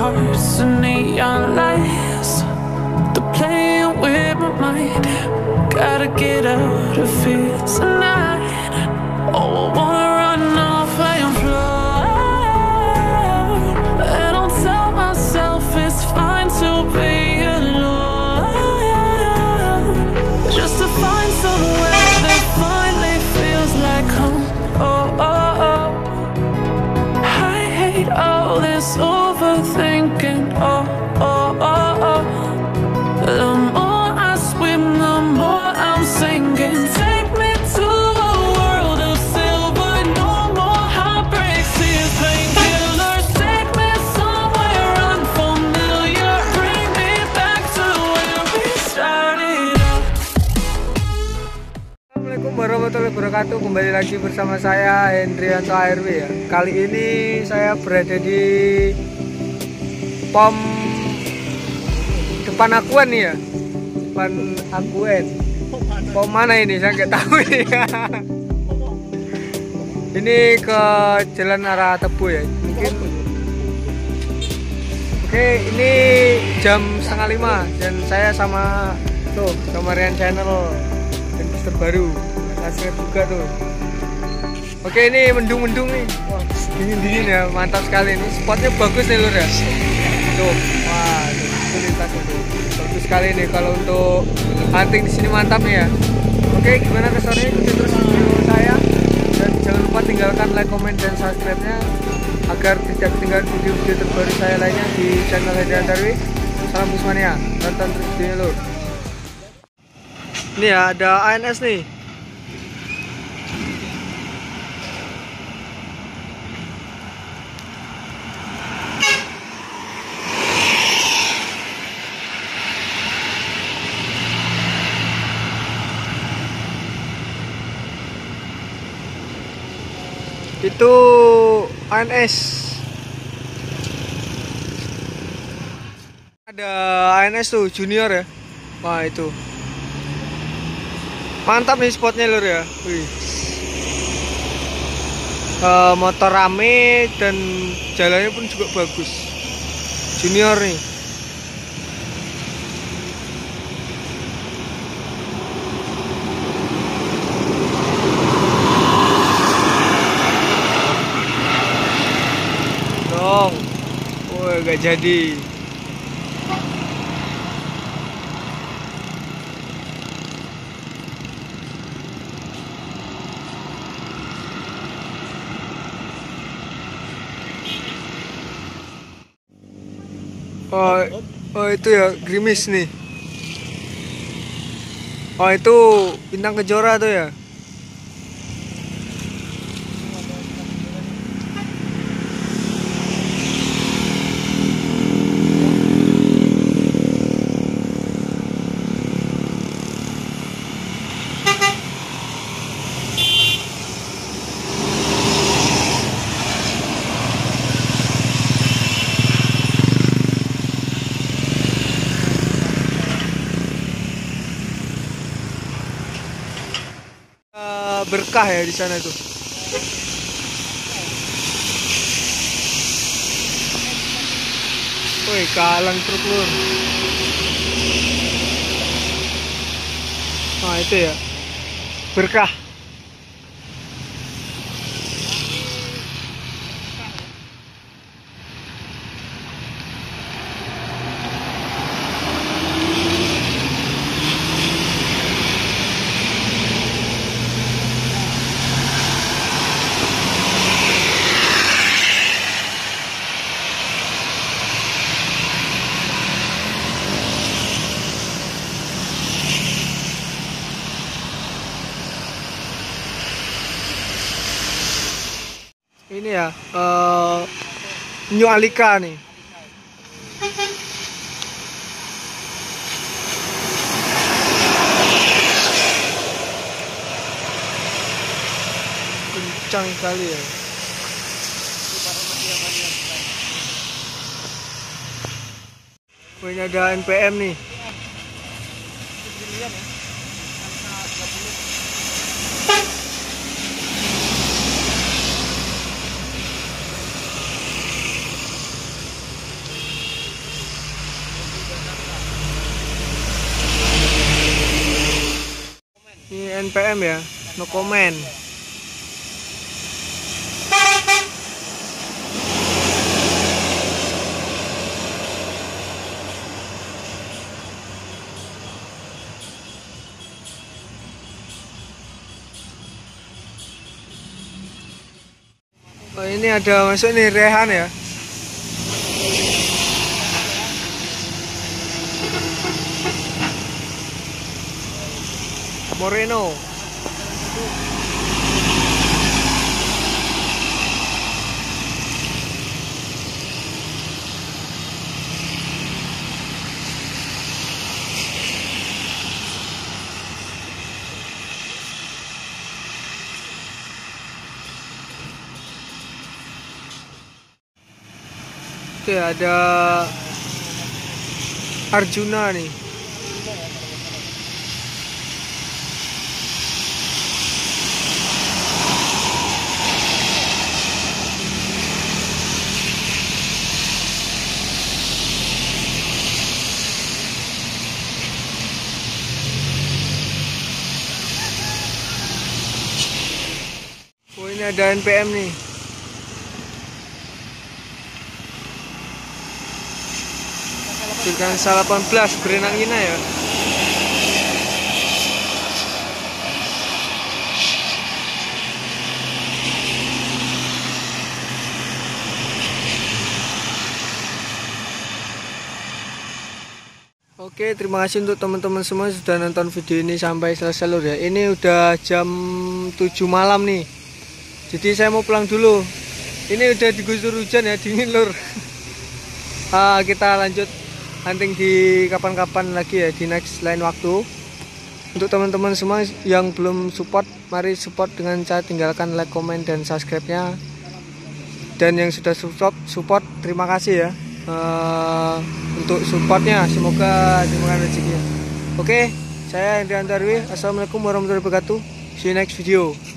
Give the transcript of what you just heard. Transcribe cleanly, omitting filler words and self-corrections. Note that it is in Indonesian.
hearts and neon lights. They're playing with my mind. Gotta get out of here tonight. Oh, I wanna run off and fly. And I'll tell myself it's fine to be alone, just to find somewhere that finally feels like home. Oh, oh, oh. I hate all this overthinking. Oh, oh, oh, oh. The more I swim, the more I'm sinking. Take me to a world of silver. No more heartbreaks, tears, painkillers. Take me somewhere unfamiliar. Bring me back to where we started out. Assalamualaikum warahmatullahi wabarakatuh. Kembali lagi bersama saya Hendrianto ARW ya. Kali ini saya berada di pom depan Akuan nih ya. Depan Akuan. Pom mana ini? Saya nggak tahu ini. Ini ke jalan arah Tebu ya. Mungkin. Oke, ini jam 4:30 dan saya sama Rian Channel dan terbaru subscribe juga tuh. Oke, ini mendung-mendung nih. Wah, dingin-dingin ya, mantap sekali nih. Spotnya bagus nih lur ya. Tuh, wah, tuh lintasnya tuh. Bagus sekali nih kalau untuk hunting di sini, mantap nih ya. Oke, gimana kesannya? Ikuti terus video saya dan jangan lupa tinggalkan like, comment, dan subscribe-nya agar tidak ketinggalan video-video terbaru saya lainnya di channel Hendrianto ARW. Salam Busmania, tonton terus videonya lur. Ini ya, ada ANS nih. Itu ANS. Ada ANS tuh junior ya. Wah, itu mantap nih spotnya lur ya. Wih. Motor rame dan jalannya pun juga bagus. Junior nih. Dong. Wah, gak jadi. Oh itu ya gerimis nih. Oh itu bintang kejora tuh ya. Berkah ya di sana tuh. Woi, kalang truk lur. Nah itu ya, berkah. Ini ya New Alika nih. Kencang sekali ya. Oh, ini ada NPM nih. NPM ya, no comment. Oh, ini ada masuk nih Rehan ya. Moreno. Oke, ada Arjuna nih. Oh, ini ada NPM nih. Dengan 18 berenang Ina ya. Oke, terima kasih untuk teman-teman semua sudah nonton video ini sampai selesai lur ya. Ini udah jam 7 malam nih. Jadi saya mau pulang dulu. Ini udah digusur hujan ya, dingin lur. Kita lanjut hunting di kapan-kapan lagi ya, di next lain waktu. Untuk teman-teman semua yang belum support, mari support dengan cara tinggalkan like, comment, dan subscribe-nya. Dan yang sudah support, terima kasih ya untuk supportnya. Semoga dimurahkan rezekinya. Oke, saya Hendrianto Arwi. Assalamualaikum warahmatullahi wabarakatuh. See you next video.